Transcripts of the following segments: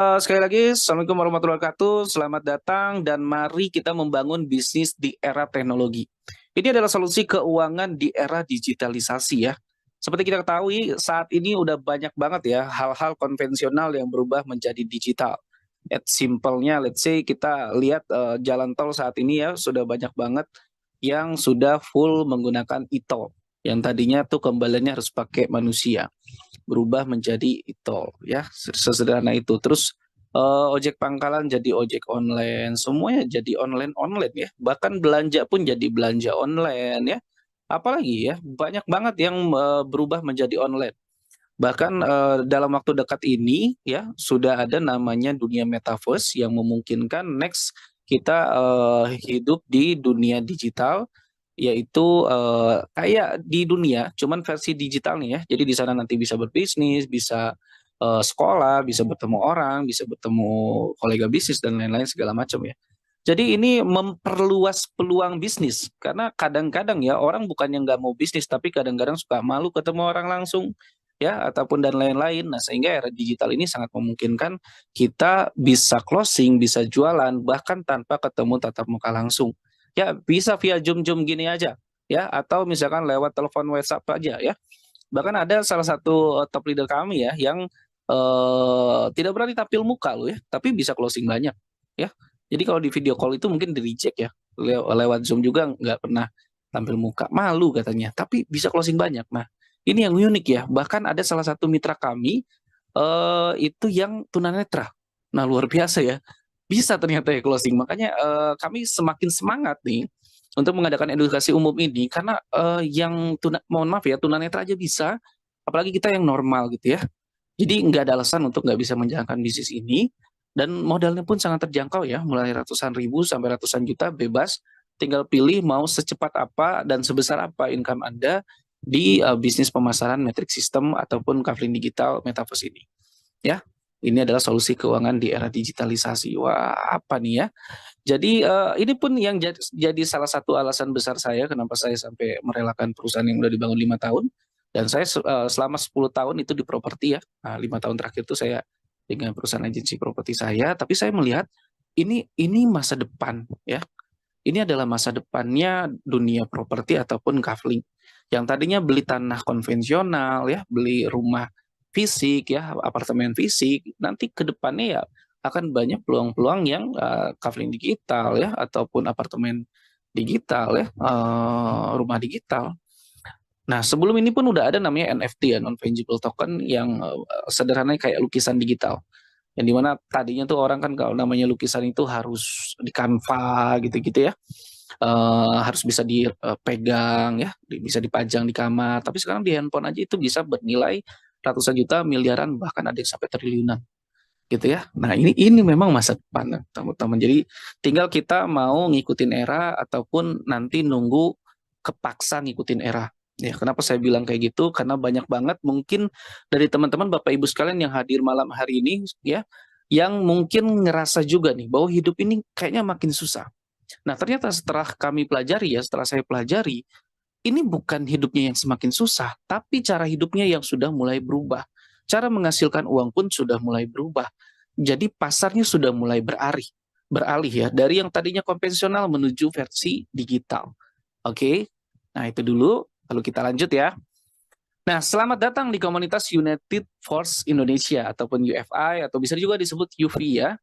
Sekali lagi, Assalamualaikum warahmatullahi wabarakatuh. Selamat datang dan mari kita membangun bisnis di era teknologi. Ini adalah solusi keuangan di era digitalisasi ya. Seperti kita ketahui, saat ini udah banyak banget ya hal-hal konvensional yang berubah menjadi digital. At simpelnya, let's say kita lihat jalan tol saat ini ya sudah banyak banget yang sudah full menggunakan e-tol. Yang tadinya tuh kembaliannya harus pakai manusia berubah menjadi e-tol ya, sesederhana itu. Terus ojek pangkalan jadi ojek online, semuanya jadi online-online ya. Bahkan belanja pun jadi belanja online ya. Apalagi ya, banyak banget yang berubah menjadi online. Bahkan dalam waktu dekat ini ya sudah ada namanya dunia metaverse yang memungkinkan next kita hidup di dunia digital, yaitu kayak di dunia cuman versi digital nih ya. Jadi di sana nanti bisa berbisnis, bisa sekolah, bisa bertemu orang, bisa bertemu kolega bisnis dan lain-lain segala macam ya. Jadi ini memperluas peluang bisnis karena kadang-kadang ya orang bukannya nggak mau bisnis tapi kadang-kadang suka malu ketemu orang langsung ya ataupun dan lain-lain. Nah, sehingga era digital ini sangat memungkinkan kita bisa closing, bisa jualan bahkan tanpa ketemu tatap muka langsung. Ya, bisa via Zoom-Zoom gini aja ya atau misalkan lewat telepon WhatsApp aja ya. Bahkan ada salah satu top leader kami ya yang tidak berani tampil muka loh ya, tapi bisa closing banyak ya. Jadi kalau di video call itu mungkin di reject ya. Lewat Zoom juga nggak pernah tampil muka, malu katanya, tapi bisa closing banyak. Nah, ini yang unik ya. Bahkan ada salah satu mitra kami itu yang tunanetra. Nah, luar biasa ya. Bisa ternyata ya closing. Makanya kami semakin semangat nih untuk mengadakan edukasi umum ini karena yang mohon maaf ya tunanetra aja bisa, apalagi kita yang normal gitu ya. Jadi nggak ada alasan untuk nggak bisa menjalankan bisnis ini dan modalnya pun sangat terjangkau ya, mulai ratusan ribu sampai ratusan juta bebas. Tinggal pilih mau secepat apa dan sebesar apa income Anda di bisnis pemasaran metric system ataupun kafling digital metaverse ini. Ya, ini adalah solusi keuangan di era digitalisasi. Wah, apa nih ya? Jadi ini pun yang jadi salah satu alasan besar saya kenapa saya sampai merelakan perusahaan yang udah dibangun 5 tahun dan saya selama 10 tahun itu di properti ya. Nah, 5 tahun terakhir itu saya dengan perusahaan agensi properti saya, tapi saya melihat ini masa depan ya. Ini adalah masa depannya dunia properti ataupun kafling. Yang tadinya beli tanah konvensional ya, beli rumah fisik ya, apartemen fisik, nanti ke depannya ya akan banyak peluang-peluang yang kafling digital ya ataupun apartemen digital ya, rumah digital. Nah, sebelum ini pun udah ada namanya NFT ya, non fungible token yang sederhananya kayak lukisan digital. Yang dimana tadinya tuh orang kan kalau namanya lukisan itu harus di Canva gitu-gitu ya, harus bisa dipegang ya, bisa dipajang di kamar. Tapi sekarang di handphone aja itu bisa bernilai ratusan juta, miliaran, bahkan ada yang sampai triliunan gitu ya. Nah ini memang masa depan teman-teman. Jadi tinggal kita mau ngikutin era ataupun nanti nunggu kepaksa ngikutin era. Ya, kenapa saya bilang kayak gitu? Karena banyak banget mungkin dari teman-teman Bapak Ibu sekalian yang hadir malam hari ini ya, yang mungkin ngerasa juga nih bahwa hidup ini kayaknya makin susah. Nah, ternyata setelah kami pelajari ya, setelah saya pelajari, ini bukan hidupnya yang semakin susah, tapi cara hidupnya yang sudah mulai berubah. Cara menghasilkan uang pun sudah mulai berubah. Jadi pasarnya sudah mulai beralih ya dari yang tadinya konvensional menuju versi digital. Oke. Nah, itu dulu. Lalu kita lanjut ya. Nah, selamat datang di komunitas United Force Indonesia ataupun UFI atau bisa juga disebut UV ya.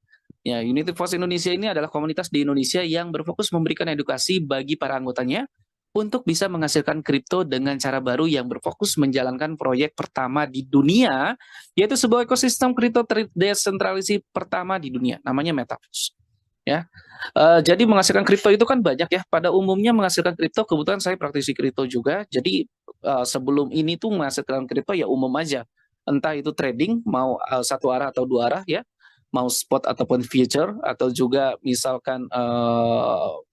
Ya, United Force Indonesia ini adalah komunitas di Indonesia yang berfokus memberikan edukasi bagi para anggotanya untuk bisa menghasilkan kripto dengan cara baru yang berfokus menjalankan proyek pertama di dunia, yaitu sebuah ekosistem kripto terdesentralisasi pertama di dunia, namanya Metaverse. Ya, jadi menghasilkan kripto itu kan banyak ya. Pada umumnya menghasilkan kripto, kebetulan saya praktisi kripto juga. Jadi sebelum ini tuh menghasilkan kripto ya umum aja. Entah itu trading mau satu arah atau dua arah ya, mau spot ataupun future atau juga misalkan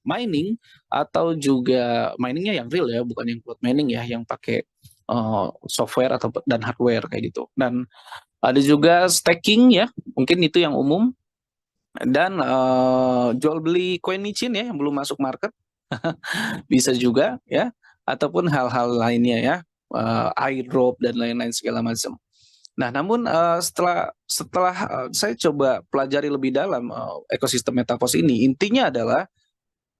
mining atau juga miningnya yang real ya, bukan yang cloud mining ya, yang pakai software atau dan hardware kayak gitu. Dan ada juga staking ya, mungkin itu yang umum dan jual beli koin micin ya yang belum masuk market bisa juga ya ataupun hal-hal lainnya ya airdrop dan lain-lain segala macam. Nah, namun setelah saya coba pelajari lebih dalam ekosistem Metaverse ini, intinya adalah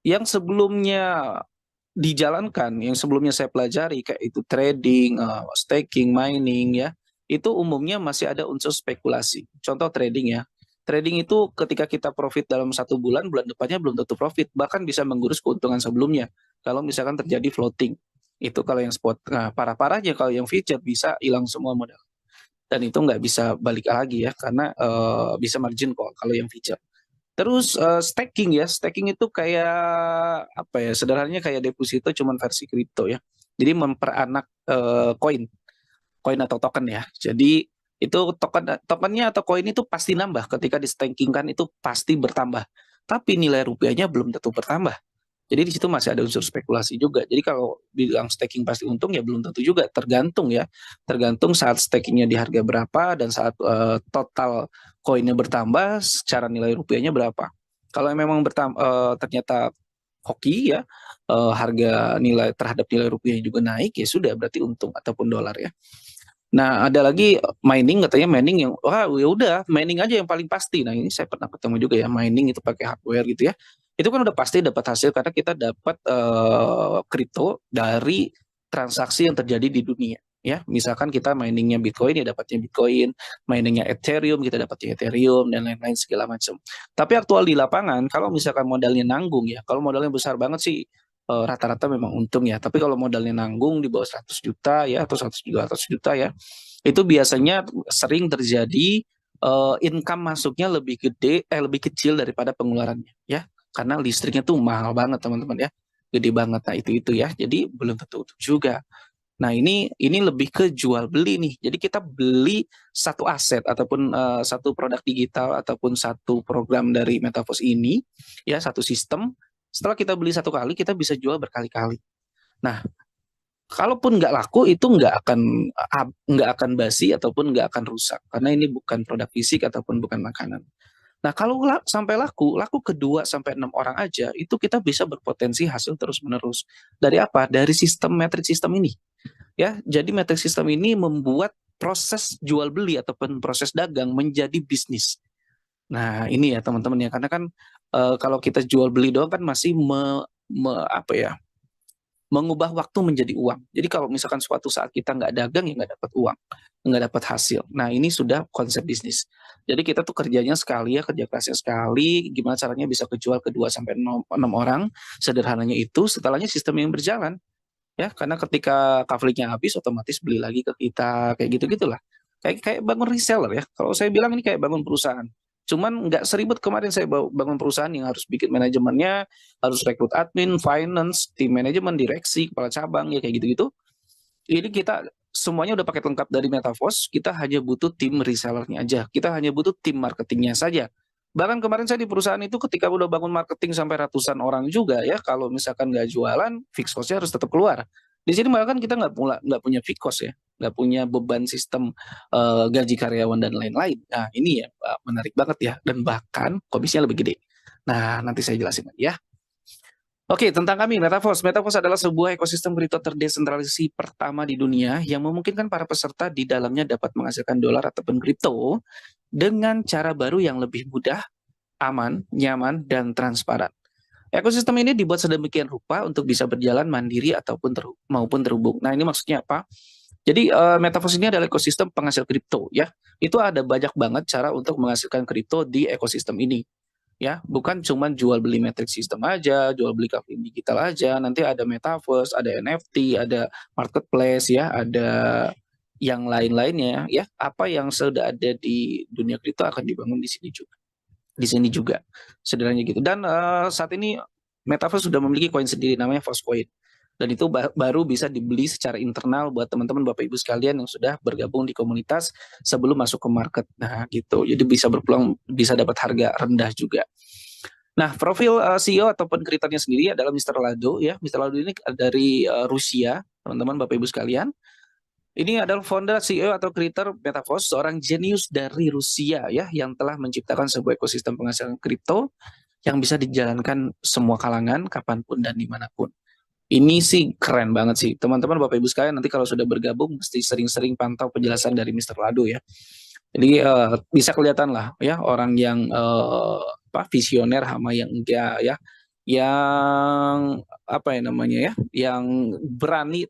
yang sebelumnya dijalankan, yang sebelumnya saya pelajari kayak itu trading, staking, mining ya, itu umumnya masih ada unsur spekulasi. Contoh trading ya. Trading itu ketika kita profit dalam 1 bulan, bulan depannya belum tentu profit, bahkan bisa mengurus keuntungan sebelumnya. Kalau misalkan terjadi floating, itu kalau yang spot. Nah, parah-parahnya kalau yang future bisa hilang semua modal. Dan itu nggak bisa balik lagi ya, karena bisa margin call kalau yang future. Terus staking ya, staking itu kayak apa ya? Sederhananya kayak deposito cuman versi kripto ya. Jadi memperanak koin, koin atau token ya. Jadi itu tokennya atau koin itu pasti nambah ketika di stakingkan itu pasti bertambah. Tapi nilai rupiahnya belum tentu bertambah. Jadi di situ masih ada unsur spekulasi juga. Jadi kalau bilang staking pasti untung ya belum tentu juga, tergantung ya. Tergantung saat stakingnya di harga berapa dan saat total koinnya bertambah, secara nilai rupiahnya berapa. Kalau memang ternyata hoki ya, harga nilai terhadap nilai rupiah juga naik ya sudah berarti untung ataupun dolar ya. Nah, ada lagi mining, katanya mining yang wah ya udah mining aja yang paling pasti. Nah, ini saya pernah ketemu juga ya, mining itu pakai hardware gitu ya. Itu kan udah pasti dapat hasil karena kita dapat kripto dari transaksi yang terjadi di dunia ya. Misalkan kita miningnya Bitcoin ya dapatnya Bitcoin, miningnya Ethereum kita dapatnya Ethereum dan lain-lain segala macam. Tapi aktual di lapangan kalau misalkan modalnya nanggung ya, kalau modalnya besar banget sih rata-rata memang untung ya. Tapi kalau modalnya nanggung di bawah 100 juta ya atau 100 juta ya, itu biasanya sering terjadi income masuknya lebih gede lebih kecil daripada pengeluarannya ya. Karena listriknya tuh mahal banget teman-teman ya. Gede banget. Nah, itu ya. Jadi belum tentu untung juga. Nah, ini lebih ke jual beli nih. Jadi kita beli satu aset ataupun satu produk digital ataupun satu program dari Metaverse ini ya, satu sistem. Setelah kita beli satu kali, kita bisa jual berkali-kali. Nah, kalaupun nggak laku itu nggak akan basi ataupun nggak akan rusak karena ini bukan produk fisik ataupun bukan makanan. Nah, kalau sampai laku kedua sampai 6 orang aja, itu kita bisa berpotensi hasil terus-menerus. Dari apa? Dari sistem metrik sistem ini. Ya, jadi metrik sistem ini membuat proses jual beli ataupun proses dagang menjadi bisnis. Nah, ini ya teman-teman ya, karena kan kalau kita jual beli doang kan masih apa ya, mengubah waktu menjadi uang. Jadi kalau misalkan suatu saat kita nggak dagang ya nggak dapat uang, nggak dapat hasil. Nah ini sudah konsep bisnis. Jadi kita tuh kerjanya sekali ya, kerja kerasnya sekali. Gimana caranya bisa kejual ke 2 sampai 6 orang? Sederhananya itu, setelahnya sistem yang berjalan. Ya, karena ketika coveragenya habis, otomatis beli lagi ke kita, kayak gitu-gitulah. Kayak bangun reseller ya. Kalau saya bilang ini kayak bangun perusahaan. Cuman nggak seribet kemarin saya bangun perusahaan yang harus bikin manajemennya, harus rekrut admin, finance, tim manajemen, direksi, kepala cabang, ya kayak gitu-gitu. Ini kita semuanya udah paket lengkap dari Metaverse, kita hanya butuh tim resellernya aja. Kita hanya butuh tim marketingnya saja. Bahkan kemarin saya di perusahaan itu ketika udah bangun marketing sampai ratusan orang juga ya, kalau misalkan nggak jualan, fixed cost-nya harus tetap keluar. Di sini bahkan kita nggak punya fixed cost ya, nggak punya beban sistem gaji karyawan dan lain-lain. Nah ini ya menarik banget ya, dan bahkan komisinya lebih gede. Nah nanti saya jelasin lagi ya. Oke, tentang kami, Metaverse. Metaverse adalah sebuah ekosistem kripto terdesentralisasi pertama di dunia yang memungkinkan para peserta di dalamnya dapat menghasilkan dolar ataupun kripto dengan cara baru yang lebih mudah, aman, nyaman, dan transparan. Ekosistem ini dibuat sedemikian rupa untuk bisa berjalan mandiri ataupun maupun terhubung. Nah, ini maksudnya apa? Jadi Metaverse ini adalah ekosistem penghasil kripto ya. Itu ada banyak banget cara untuk menghasilkan kripto di ekosistem ini ya, bukan cuma jual beli metric system aja, jual beli covering digital aja, nanti ada metaverse, ada NFT, ada marketplace ya, ada yang lain-lainnya ya, apa yang sudah ada di dunia kripto akan dibangun di sini juga. Di sini juga. Sederhananya gitu. Dan saat ini metaverse sudah memiliki koin sendiri namanya Coin. Dan itu baru bisa dibeli secara internal buat teman-teman Bapak Ibu sekalian yang sudah bergabung di komunitas sebelum masuk ke market. Nah, gitu. Jadi bisa berpeluang bisa dapat harga rendah juga. Nah, profil CEO ataupun kriternya sendiri adalah Mr. Lado ya. Mr. Lado ini dari Rusia, teman-teman Bapak Ibu sekalian. Ini adalah founder, CEO atau creator Metaverse, seorang jenius dari Rusia ya, yang telah menciptakan sebuah ekosistem penghasilan kripto yang bisa dijalankan semua kalangan, kapanpun dan dimanapun. Ini sih keren banget sih. Teman-teman Bapak Ibu sekalian nanti kalau sudah bergabung mesti sering-sering pantau penjelasan dari Mister Lado ya. Jadi bisa kelihatan lah ya orang yang visioner sama yang enggak ya. Yang apa ya namanya ya, yang berani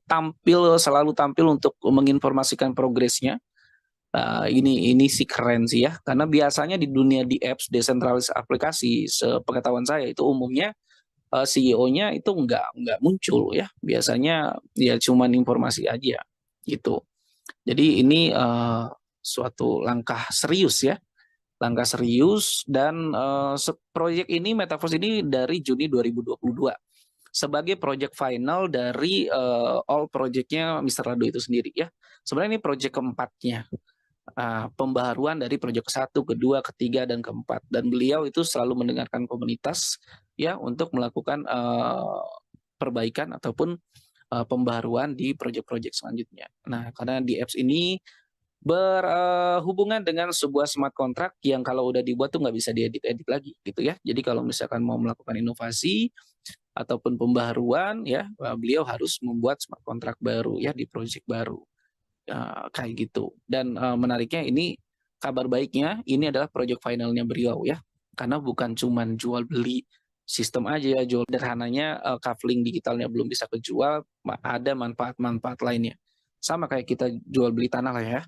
selalu tampil untuk menginformasikan progresnya. Ini sih keren sih ya, karena biasanya di dunia di apps desentralisasi aplikasi, sepengetahuan saya itu umumnya CEO-nya itu nggak muncul ya, biasanya ya cuman informasi aja gitu. Jadi ini suatu langkah serius dan proyek ini Metaverse ini dari Juni 2022 sebagai project final dari all projectnya Mister Rado itu sendiri ya. Sebenarnya ini project keempatnya. Pembaharuan dari proyek ke-1, kedua, ketiga, dan keempat. Dan beliau itu selalu mendengarkan komunitas ya untuk melakukan perbaikan ataupun pembaharuan di proyek-proyek selanjutnya. Nah, karena di apps ini berhubungan dengan sebuah smart contract yang kalau udah dibuat tuh nggak bisa diedit-edit lagi gitu ya. Jadi kalau misalkan mau melakukan inovasi ataupun pembaharuan ya, beliau harus membuat smart contract baru ya di proyek baru. Kayak gitu. Dan menariknya ini kabar baiknya ini adalah project finalnya beliau ya. Karena bukan cuman jual beli sistem aja ya, jual sederhananya kafling digitalnya belum bisa kejual, ada manfaat-manfaat lainnya. Sama kayak kita jual beli tanah lah ya.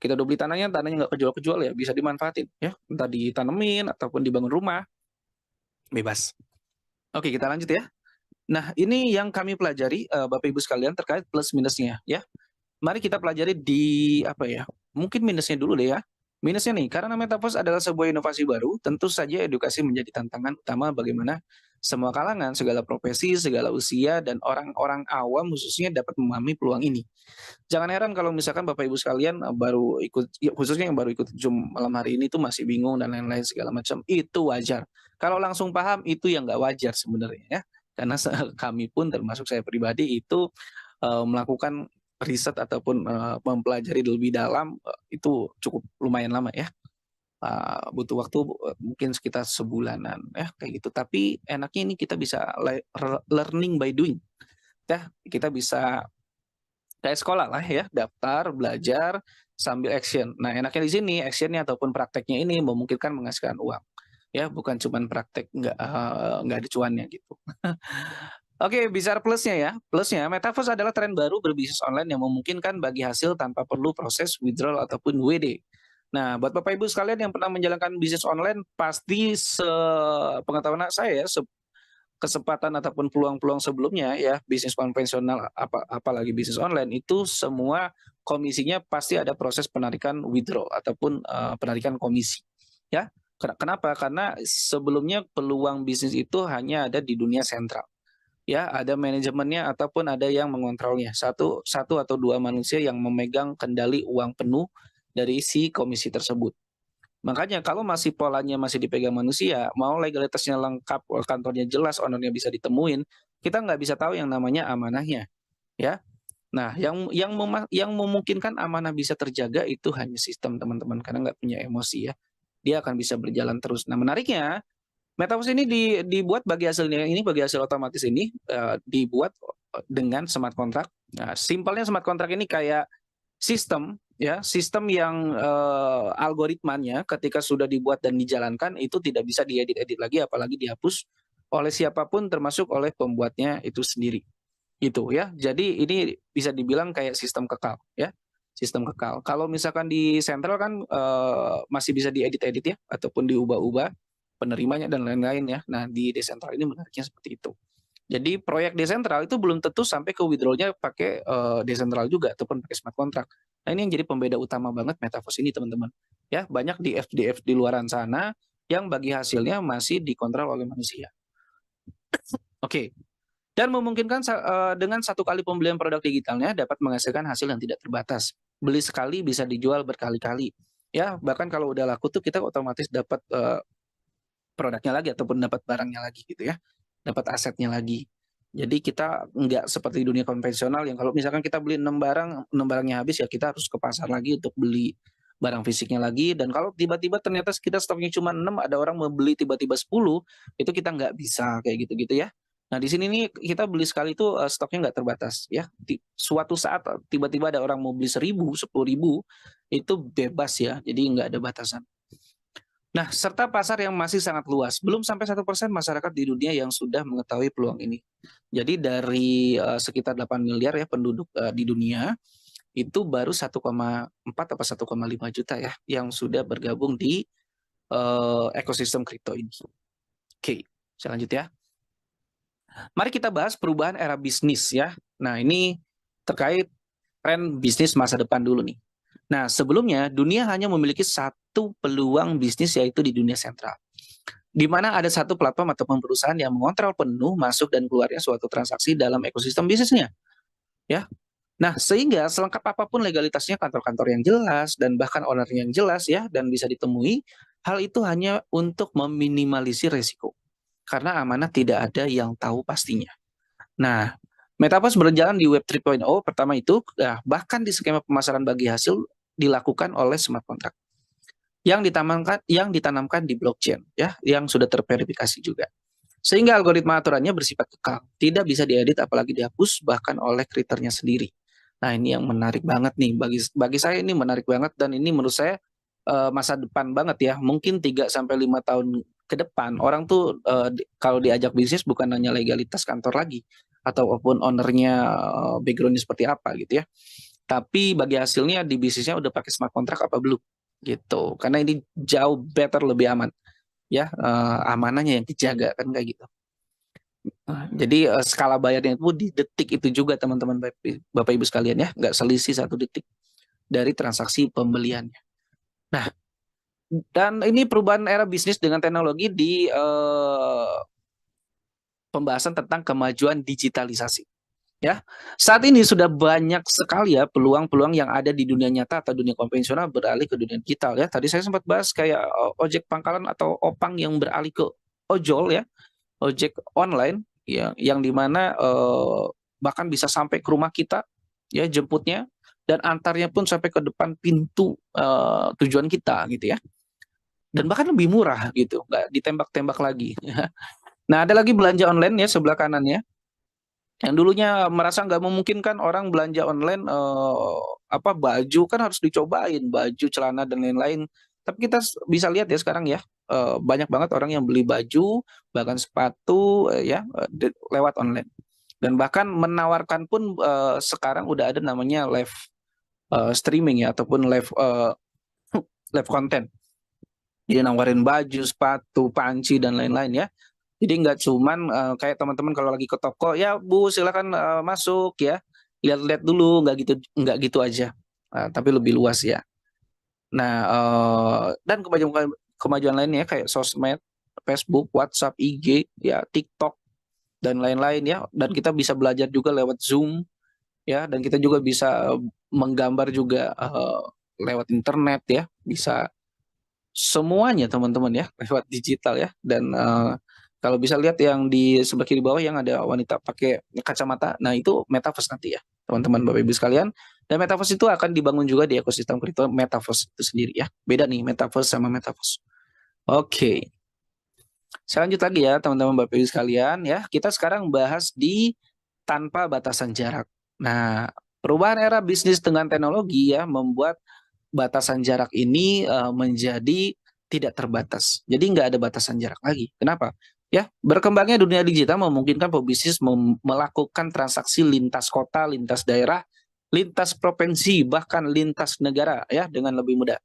Kita udah beli tanahnya nggak kejual-kejual ya, bisa dimanfaatin ya. Entah ditanemin ataupun dibangun rumah, bebas. Oke, kita lanjut ya. Nah, ini yang kami pelajari Bapak Ibu sekalian terkait plus minusnya ya. Mari kita pelajari di apa ya? Mungkin minusnya dulu deh ya. Minusnya nih, karena Metaverse adalah sebuah inovasi baru, tentu saja edukasi menjadi tantangan utama bagaimana semua kalangan, segala profesi, segala usia, dan orang-orang awam khususnya dapat memahami peluang ini. Jangan heran kalau misalkan Bapak Ibu sekalian baru ikut, ya, khususnya yang baru ikut Zoom malam hari ini tuh masih bingung dan lain-lain segala macam, itu wajar. Kalau langsung paham itu yang nggak wajar sebenarnya ya. Karena kami pun termasuk saya pribadi itu melakukan riset ataupun mempelajari lebih dalam itu cukup lumayan lama ya. Butuh waktu mungkin sekitar sebulanan ya kayak gitu. Tapi enaknya ini kita bisa learning by doing. Ya, kita bisa kayak sekolah lah ya, daftar, belajar, sambil action. Nah, enaknya di sini actionnya ataupun prakteknya ini memungkinkan menghasilkan uang. Ya, bukan cuman praktek nggak ada cuannya gitu. Oke, bicara plusnya ya. Plusnya, Metaverse adalah tren baru berbisnis online yang memungkinkan bagi hasil tanpa perlu proses withdrawal ataupun WD. Nah, buat Bapak Ibu sekalian yang pernah menjalankan bisnis online, pasti sepengetahuan saya ya, kesempatan ataupun peluang-peluang sebelumnya ya, bisnis konvensional apalagi bisnis online itu semua komisinya pasti ada proses penarikan withdraw ataupun penarikan komisi. Ya. Kenapa? Karena sebelumnya peluang bisnis itu hanya ada di dunia sentral. Ya, ada manajemennya ataupun ada yang mengontrolnya. Satu atau dua manusia yang memegang kendali uang penuh dari si komisi tersebut. Makanya kalau masih polanya masih dipegang manusia, mau legalitasnya lengkap, kantornya jelas, ownernya bisa ditemuin, kita nggak bisa tahu yang namanya amanahnya, ya. Nah, yang memungkinkan amanah bisa terjaga itu hanya sistem teman-teman, karena nggak punya emosi ya. Dia akan bisa berjalan terus. Nah, menariknya Metaverse ini dibuat bagi hasil otomatis ini dibuat dengan smart contract. Nah, simpelnya smart contract ini kayak sistem yang algoritmanya ketika sudah dibuat dan dijalankan itu tidak bisa diedit-edit lagi apalagi dihapus oleh siapapun termasuk oleh pembuatnya itu sendiri. Gitu ya. Jadi ini bisa dibilang kayak sistem kekal ya. Sistem kekal. Kalau misalkan di sentral kan masih bisa diedit-edit ya ataupun diubah-ubah penerimanya dan lain-lain ya. Nah, di desentral ini menariknya seperti itu. Jadi proyek desentral itu belum tentu sampai ke withdrawal-nya pakai desentral juga ataupun pakai smart contract. Nah, ini yang jadi pembeda utama banget Metaverse ini, teman-teman. Ya, banyak di FDF di luaran sana yang bagi hasilnya masih dikontrol oleh manusia. Oke. Dan memungkinkan dengan satu kali pembelian produk digitalnya dapat menghasilkan hasil yang tidak terbatas. Beli sekali bisa dijual berkali-kali. Ya, bahkan kalau udah laku tuh kita otomatis dapat produknya lagi ataupun dapat barangnya lagi gitu ya, dapat asetnya lagi. Jadi kita nggak seperti dunia konvensional yang kalau misalkan kita beli 6 barang, 6 barangnya habis ya kita harus ke pasar lagi untuk beli barang fisiknya lagi, dan kalau tiba-tiba ternyata kita stoknya cuma 6, ada orang mau beli tiba-tiba 10, itu kita nggak bisa kayak gitu-gitu ya. Nah, di sini nih kita beli sekali itu stoknya nggak terbatas ya. Suatu saat tiba-tiba ada orang mau beli 1.000, 10.000 itu bebas ya. Jadi nggak ada batasan. Nah, serta pasar yang masih sangat luas. Belum sampai 1% masyarakat di dunia yang sudah mengetahui peluang ini. Jadi dari sekitar 8 miliar ya penduduk di dunia, itu baru 1,4 atau 1,5 juta ya yang sudah bergabung di ekosistem kripto ini. Oke, saya lanjut ya. Mari kita bahas perubahan era bisnis ya. Nah, ini terkait tren bisnis masa depan dulu nih. Nah, sebelumnya dunia hanya memiliki satu peluang bisnis yaitu di dunia sentral, di mana ada satu platform atau perusahaan yang mengontrol penuh masuk dan keluarnya suatu transaksi dalam ekosistem bisnisnya, ya. Nah, sehingga selengkap apapun legalitasnya, kantor-kantor yang jelas dan bahkan owner yang jelas ya dan bisa ditemui, hal itu hanya untuk meminimalisir resiko. Karena amanah tidak ada yang tahu pastinya. Nah, Metaverse berjalan di Web 3.0 pertama itu, bahkan di skema pemasaran bagi hasil dilakukan oleh smart contract yang ditanamkan di blockchain ya, yang sudah terverifikasi juga. Sehingga algoritma aturannya bersifat kekal, tidak bisa diedit apalagi dihapus bahkan oleh kriternya sendiri. Nah, ini yang menarik banget nih bagi saya ini menarik banget dan ini menurut saya masa depan banget ya. Mungkin 3 sampai 5 tahun ke depan orang tuh kalau diajak bisnis bukan hanya legalitas kantor lagi ataupun ownernya backgroundnya seperti apa gitu ya. Tapi bagi hasilnya di bisnisnya udah pakai smart contract apa belum gitu. Karena ini jauh better lebih aman ya, amanahnya yang dijaga kan kayak gitu. Jadi skala bayarnya itu di detik itu juga teman-teman Bapak Ibu sekalian ya, nggak selisih 1 detik dari transaksi pembeliannya. Nah, dan ini perubahan era bisnis dengan teknologi di pembahasan tentang kemajuan digitalisasi. Ya, saat ini sudah banyak sekali ya peluang-peluang yang ada di dunia nyata atau dunia konvensional beralih ke dunia digital ya. Tadi saya sempat bahas kayak ojek pangkalan atau opang yang beralih ke ojol ya, ojek online ya, yang dimana bahkan bisa sampai ke rumah kita ya jemputnya dan antarnya pun sampai ke depan pintu tujuan kita gitu ya. Dan bahkan lebih murah gitu, nggak ditembak-tembak lagi. Nah, ada lagi belanja online ya sebelah kanannya yang dulunya merasa nggak memungkinkan orang belanja online baju kan harus dicobain, baju, celana dan lain-lain. Tapi kita bisa lihat ya sekarang ya, banyak banget orang yang beli baju, bahkan sepatu lewat online. Dan bahkan menawarkan pun sekarang udah ada namanya live streaming ya ataupun live content. Jadi nawarin baju, sepatu, panci dan lain-lain ya. Jadi nggak cuman kayak teman-teman kalau lagi ke toko, ya Bu silakan masuk ya, lihat-lihat dulu, nggak gitu aja, tapi lebih luas ya. Nah, dan kemajuan lainnya kayak sosmed, Facebook, WhatsApp, IG, ya TikTok dan lain-lain ya. Dan kita bisa belajar juga lewat Zoom ya, dan kita juga bisa menggambar juga lewat internet ya, bisa semuanya teman-teman ya lewat digital ya. Dan kalau bisa lihat yang di sebelah kiri bawah yang ada wanita pakai kacamata, nah itu metaverse nanti ya teman-teman Bapak Ibu sekalian. Dan metaverse itu akan dibangun juga di ekosistem kripto metaverse itu sendiri ya. Beda nih metaverse sama metaverse. Oke. Saya lanjut lagi ya teman-teman Bapak Ibu sekalian ya. Kita sekarang bahas di tanpa batasan jarak. Nah, perubahan era bisnis dengan teknologi ya membuat batasan jarak ini menjadi tidak terbatas. Jadi nggak ada batasan jarak lagi. Kenapa? Ya, berkembangnya dunia digital memungkinkan pebisnis melakukan transaksi lintas kota, lintas daerah, lintas provinsi, bahkan lintas negara ya dengan lebih mudah.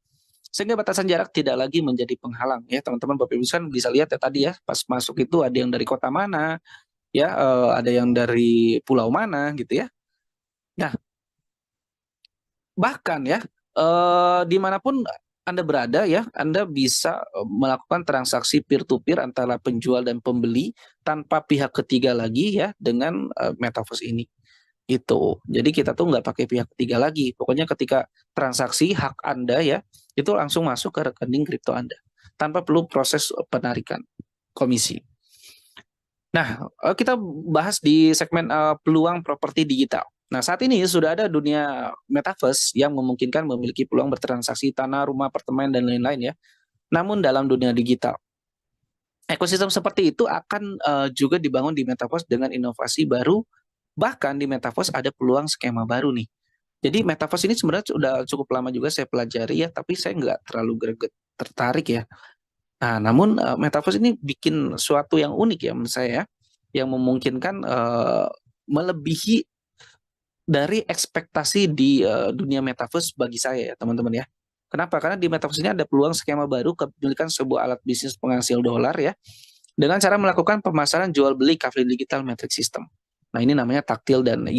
Sehingga batasan jarak tidak lagi menjadi penghalang ya teman-teman Bapak Ibu kan bisa lihat ya tadi ya pas masuk itu ada yang dari kota mana ya, ada yang dari pulau mana gitu ya. Nah, bahkan ya dimanapun Anda berada ya, Anda bisa melakukan transaksi peer to peer antara penjual dan pembeli tanpa pihak ketiga lagi ya dengan metaverse ini. Itu. Jadi kita tuh nggak pakai pihak ketiga lagi. Pokoknya ketika transaksi hak Anda ya, itu langsung masuk ke rekening kripto Anda tanpa perlu proses penarikan komisi. Nah, kita bahas di segmen peluang properti digital. Nah, saat ini sudah ada dunia metaverse yang memungkinkan memiliki peluang bertransaksi tanah, rumah, apartemen, dan lain-lain ya. Namun dalam dunia digital. Ekosistem seperti itu akan juga dibangun di Metaverse dengan inovasi baru, bahkan di Metaverse ada peluang skema baru nih. Jadi Metaverse ini sebenarnya sudah cukup lama juga saya pelajari ya, tapi saya nggak terlalu tertarik ya. Nah, namun Metaverse ini bikin suatu yang unik ya menurut saya ya, yang memungkinkan melebihi dari ekspektasi di dunia Metaverse bagi saya ya teman-teman ya. Kenapa? Karena di Metaverse ini ada peluang skema baru kepemilikan sebuah alat bisnis penghasil dolar ya, dengan cara melakukan pemasaran jual beli kafling digital metric system. Nah, ini namanya taktil dan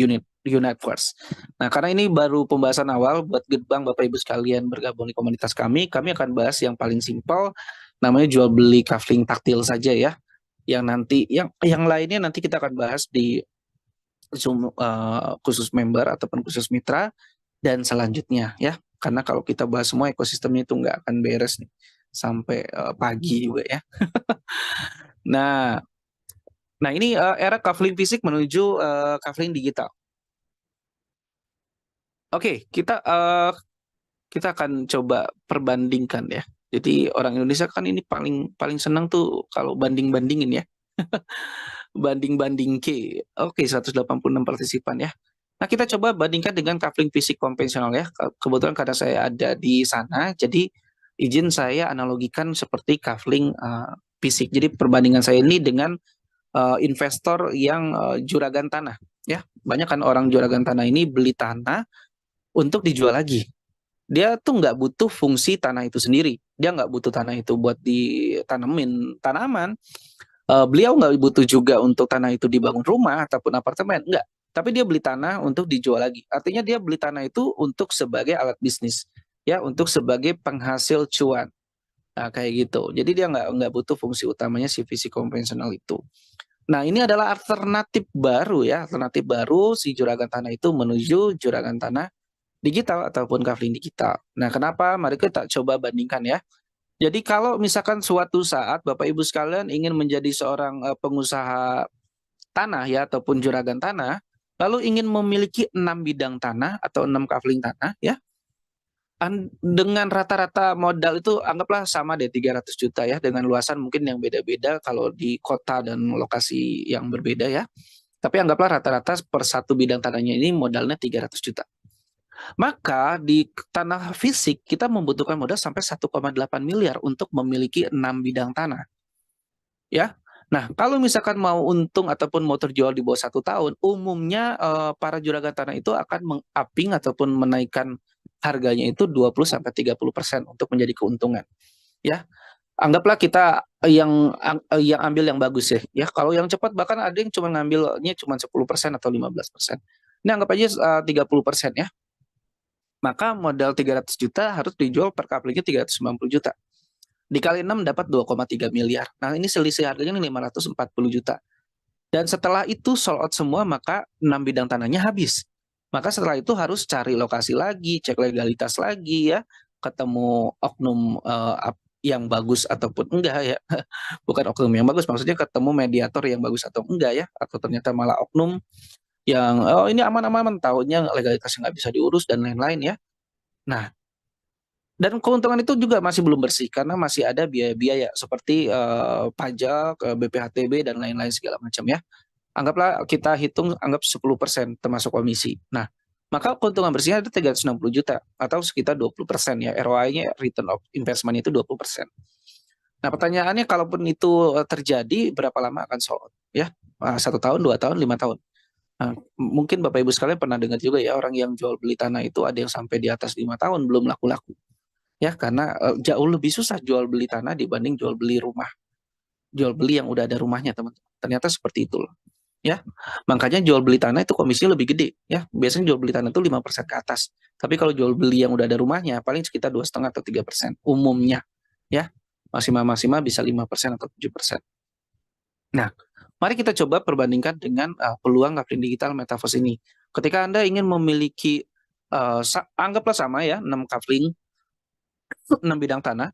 Universe. Nah, karena ini baru pembahasan awal buat Gerbang Bapak Ibu sekalian bergabung di komunitas kami akan bahas yang paling simpel, namanya jual beli kafling taktil saja ya. Yang nanti yang lainnya nanti kita akan bahas di Zoom khusus member ataupun khusus mitra dan selanjutnya ya. Karena kalau kita bahas semua ekosistemnya itu nggak akan beres nih sampai pagi juga ya. Nah, ini era kafling fisik menuju kafling digital. Oke, kita akan coba perbandingkan ya. Jadi orang Indonesia kan ini paling paling senang tuh kalau banding-bandingin ya. Banding-banding K. Oke, 186 partisipan ya. Nah, kita coba bandingkan dengan kafling fisik konvensional ya. Kebetulan karena saya ada di sana, jadi izin saya analogikan seperti kafling fisik. Jadi perbandingan saya ini dengan investor yang juragan tanah ya. Banyak kan orang juragan tanah ini beli tanah untuk dijual lagi. Dia tuh nggak butuh fungsi tanah itu sendiri. Dia nggak butuh tanah itu buat ditanemin tanaman. Beliau nggak butuh juga untuk tanah itu dibangun rumah ataupun apartemen, enggak. Tapi dia beli tanah untuk dijual lagi. Artinya dia beli tanah itu untuk sebagai alat bisnis, ya, untuk sebagai penghasil cuan. Nah, kayak gitu. Jadi dia nggak butuh fungsi utamanya si fisik konvensional itu. Nah, ini adalah alternatif baru ya, alternatif baru si juragan tanah itu menuju juragan tanah digital ataupun kafling digital. Nah, kenapa? Mari kita coba bandingkan ya. Jadi kalau misalkan suatu saat Bapak Ibu sekalian ingin menjadi seorang pengusaha tanah ya ataupun juragan tanah, lalu ingin memiliki 6 bidang tanah atau 6 kafling tanah ya, dengan rata-rata modal itu anggaplah sama deh 300 juta ya, dengan luasan mungkin yang beda-beda kalau di kota dan lokasi yang berbeda ya. Tapi anggaplah rata-rata per satu bidang tanahnya ini modalnya 300 juta. Maka di tanah fisik kita membutuhkan modal sampai 1,8 miliar untuk memiliki 6 bidang tanah. Ya. Nah, kalau misalkan mau untung ataupun mau terjual di bawah 1 tahun, umumnya para juragan tanah itu akan meng-upping ataupun menaikkan harganya itu 20-30% untuk menjadi keuntungan. Ya, anggaplah kita yang ambil yang bagus ya. Ya, kalau yang cepat bahkan ada yang cuma ngambilnya cuma 10% atau 15%. Ini anggap aja 30% ya. Maka modal 300 juta harus dijual per kaplingnya 390 juta. Dikali 6 dapat 2,3 miliar. Nah, ini selisih harganya 540 juta. Dan setelah itu sold out semua, maka 6 bidang tanahnya habis. Maka setelah itu harus cari lokasi lagi, cek legalitas lagi ya, ketemu oknum yang bagus ataupun enggak ya. Bukan oknum yang bagus, maksudnya ketemu mediator yang bagus atau enggak ya, atau ternyata malah oknum yang oh ini aman-aman, tahunya legalitasnya nggak bisa diurus dan lain-lain ya. Nah, dan keuntungan itu juga masih belum bersih karena masih ada biaya-biaya seperti pajak, BPHTB dan lain-lain segala macam ya. Anggaplah kita hitung anggap 10% termasuk komisi. Nah, maka keuntungan bersihnya ada 360 juta atau sekitar 20% ya. ROI-nya return of investment itu 20%. Nah, pertanyaannya kalaupun itu terjadi berapa lama akan sold out ya? 1 tahun, 2 tahun, 5 tahun. Nah, mungkin Bapak Ibu sekalian pernah dengar juga ya orang yang jual beli tanah itu ada yang sampai di atas 5 tahun belum laku-laku. Ya, karena jauh lebih susah jual beli tanah dibanding jual beli rumah. Jual beli yang udah ada rumahnya, teman-teman. Ternyata seperti itu loh. Ya, makanya jual beli tanah itu komisinya lebih gede ya. Biasanya jual beli tanah itu 5% ke atas. Tapi kalau jual beli yang udah ada rumahnya paling sekitar 2,5 atau 3% umumnya ya. Maksimal bisa 5% atau 7%. Nah, mari kita coba perbandingkan dengan peluang kafling digital metaverse ini. Ketika Anda ingin memiliki anggaplah sama ya, 6 kafling, 6 bidang tanah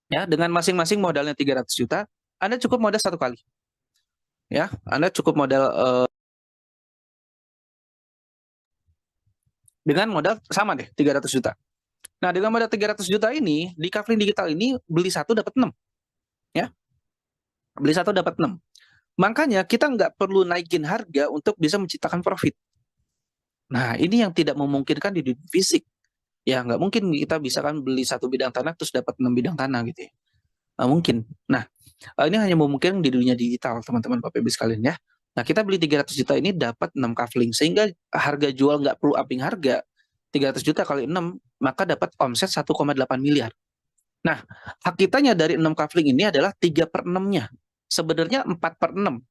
ya, dengan masing-masing modalnya 300 juta, Anda cukup modal 1 kali. Ya, Anda cukup modal dengan modal sama deh 300 juta. Nah, dengan modal 300 juta ini di kafling digital ini beli 1 dapat 6. Ya. Beli 1 dapat 6. Makanya kita nggak perlu naikin harga untuk bisa menciptakan profit. Nah, ini yang tidak memungkinkan di dunia fisik. Ya, nggak mungkin kita bisa kan beli 1 bidang tanah terus dapat 6 bidang tanah gitu ya. Nggak mungkin. Nah, ini hanya memungkinkan di dunia digital, teman-teman Bapak Ibu sekalian ya. Nah, kita beli 300 juta ini dapat 6 kafling, sehingga harga jual nggak perlu upping harga. 300 juta kali 6, maka dapat omset 1,8 miliar. Nah, hak kitanya dari 6 kafling ini adalah 3/6-nya. Sebenarnya 4/6.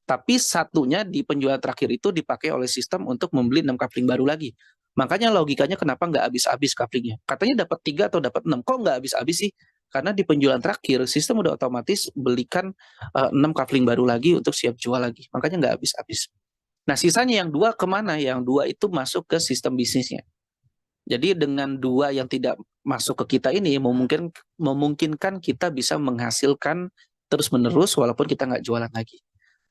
Tapi satunya di penjualan terakhir itu dipakai oleh sistem untuk membeli 6 kafling baru lagi. Makanya logikanya kenapa nggak habis-habis kaflingnya. Katanya dapat 3 atau dapat 6. Kok nggak habis-habis sih? Karena di penjualan terakhir, sistem udah otomatis belikan 6 kafling baru lagi untuk siap jual lagi. Makanya nggak habis-habis. Nah, sisanya yang 2 kemana? Yang 2 itu masuk ke sistem bisnisnya. Jadi dengan 2 yang tidak masuk ke kita ini memungkinkan kita bisa menghasilkan terus-menerus walaupun kita nggak jualan lagi.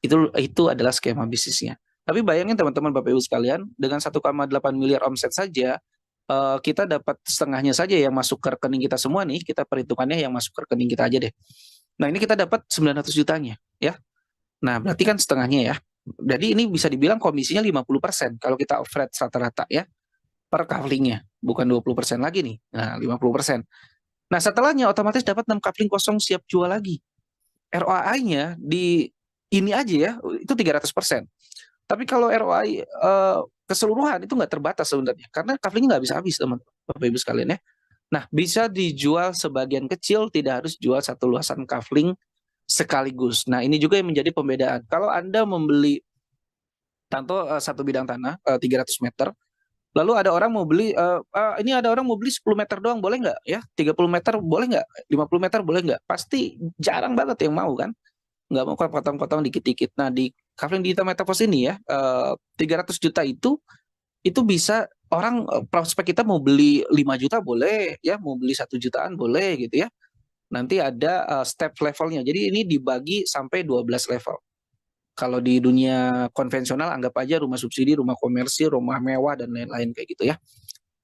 Itu adalah skema bisnisnya. Tapi bayangin teman-teman Bapak Ibu sekalian, dengan 1,8 miliar omset saja, kita dapat setengahnya saja yang masuk ke rekening kita semua nih, kita perhitungannya yang masuk ke rekening kita aja deh. Nah, ini kita dapat 900 jutanya, ya. Nah, berarti kan setengahnya ya. Jadi ini bisa dibilang komisinya 50% kalau kita average rata-rata ya, per kaflingnya. Bukan 20% lagi nih. Nah, 50%. Nah, setelahnya otomatis dapat 6 kafling kosong siap jual lagi. ROI-nya di ini aja ya, itu 300%. Tapi kalau ROI keseluruhan itu nggak terbatas sebenarnya, karena kaflingnya nggak habis-habis teman Bapak Ibu sekalian ya. Nah, bisa dijual sebagian kecil, tidak harus jual satu luasan kafling sekaligus. Nah, ini juga yang menjadi pembedaan. Kalau Anda membeli contoh 1 bidang tanah 300 meter, lalu ada orang mau beli, ini ada orang mau beli 10 meter doang, boleh nggak ya? 30 meter boleh nggak? 50 meter boleh nggak? Pasti jarang banget yang mau kan? Nggak mau potong-potong dikit-dikit. Nah, di Kafling Digital Metaverse ini ya, 300 juta itu bisa orang, prospek kita mau beli 5 juta boleh, ya mau beli 1 jutaan boleh gitu ya. Nanti ada step levelnya. Jadi ini dibagi sampai 12 level. Kalau di dunia konvensional anggap aja rumah subsidi, rumah komersil, rumah mewah dan lain-lain kayak gitu ya.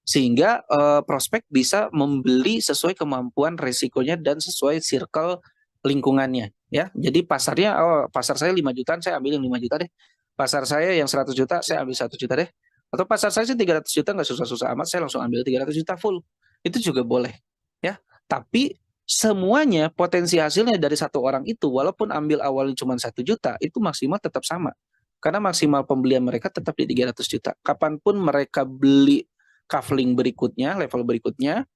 Sehingga prospek bisa membeli sesuai kemampuan resikonya dan sesuai circle lingkungannya ya. Jadi pasarnya, oh pasar saya 5 jutaan, saya ambil yang 5 juta deh. Pasar saya yang 100 juta, saya ambil 1 juta deh. Atau pasar saya sih 300 juta nggak susah-susah amat, saya langsung ambil 300 juta full. Itu juga boleh ya. Tapi semuanya potensi hasilnya dari satu orang itu, walaupun ambil awalnya cuma 1 juta, itu maksimal tetap sama. Karena maksimal pembelian mereka tetap di 300 juta. Kapanpun mereka beli kafling berikutnya, level berikutnya,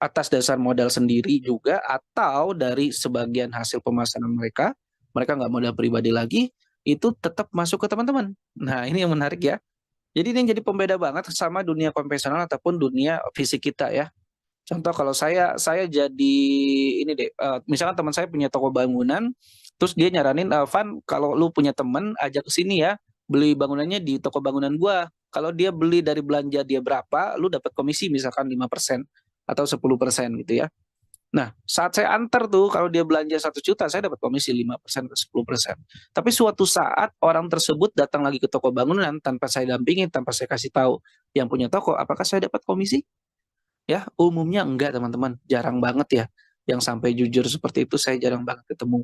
atas dasar modal sendiri juga, atau dari sebagian hasil pemasaran mereka, mereka nggak modal pribadi lagi, itu tetap masuk ke teman-teman. Nah, ini yang menarik ya. Jadi ini yang jadi pembeda banget sama dunia konvensional ataupun dunia fisik kita ya. Contoh kalau saya jadi ini deh, misalkan teman saya punya toko bangunan, terus dia nyaranin, "Van, kalau lu punya temen ajak ke sini ya, beli bangunannya di toko bangunan gua. Kalau dia beli dari belanja dia berapa, lu dapat komisi misalkan 5% atau 10% gitu ya." Nah, saat saya antar tuh kalau dia belanja 1 juta, saya dapat komisi 5% ke 10%. Tapi suatu saat orang tersebut datang lagi ke toko bangunan tanpa saya dampingin, tanpa saya kasih tahu yang punya toko, apakah saya dapat komisi? Ya, umumnya enggak teman-teman, jarang banget ya, yang sampai jujur seperti itu saya jarang banget ketemu,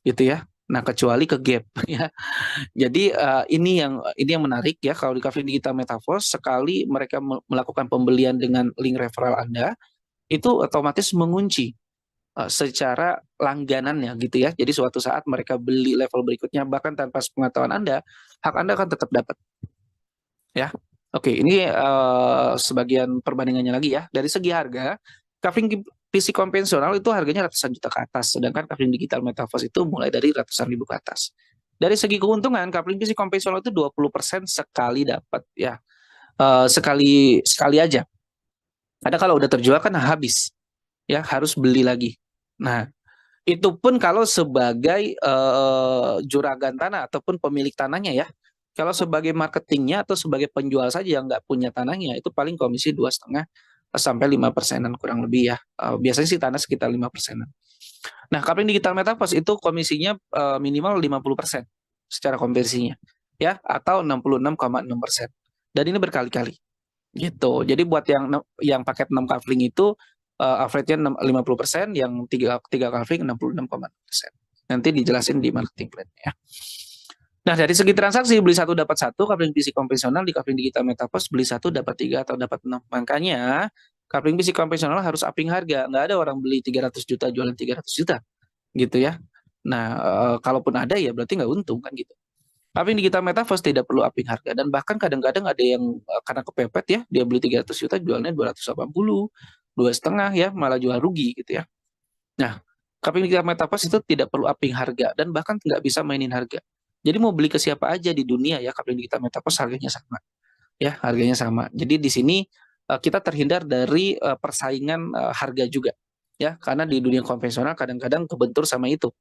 gitu ya. Nah, kecuali ke Gap ya. Jadi, ini yang menarik ya, kalau di Cafe Digital Metaverse sekali mereka melakukan pembelian dengan link referral Anda, itu otomatis mengunci, secara langganannya gitu ya. Jadi suatu saat mereka beli level berikutnya bahkan tanpa sepengetahuan Anda, hak Anda akan tetap dapat, ya. Oke, ini sebagian perbandingannya lagi ya. Dari segi harga, kafling PC konvensional itu harganya ratusan juta ke atas, sedangkan kafling digital metaverse itu mulai dari ratusan ribu ke atas. Dari segi keuntungan, kafling PC konvensional itu 20% sekali dapat ya. Sekali sekali aja. Ada kalau udah terjual kan habis ya, harus beli lagi. Nah, itu pun kalau sebagai juragan tanah ataupun pemilik tanahnya ya. Kalau sebagai marketingnya atau sebagai penjual saja yang nggak punya tanahnya, itu paling komisi 2,5 sampai 5%-an kurang lebih ya. Biasanya sih tanah sekitar 5%-an. Nah, Kapling Digital Metaverse itu komisinya minimal 50% secara konversinya ya, atau 66,6%. Dan ini berkali-kali gitu. Jadi buat yang paket 6 kafling itu average-nya 50%, yang 3 kafling 66,6%. Nanti dijelasin di marketing plan ya. Nah, dari segi transaksi beli satu dapat satu, coupling PC konvensional di coupling digital metaverse beli satu dapat 3 atau dapat 6. Makanya coupling PC konvensional harus upping harga. Nggak ada orang beli 300 juta jualan 300 juta gitu ya. Nah, kalaupun ada ya berarti nggak untung kan gitu. Coupling digital metaverse tidak perlu upping harga dan bahkan kadang-kadang ada yang karena kepepet ya, dia beli 300 juta jualnya 280, 2,5 ya, malah jual rugi gitu ya. Nah, coupling digital metaverse itu tidak perlu upping harga dan bahkan nggak bisa mainin harga. Jadi mau beli ke siapa aja di dunia ya coupling digital metaverse harganya sama. Ya, harganya sama. Jadi di sini kita terhindar dari persaingan harga juga. Ya, karena di dunia konvensional kadang-kadang kebentur sama itu.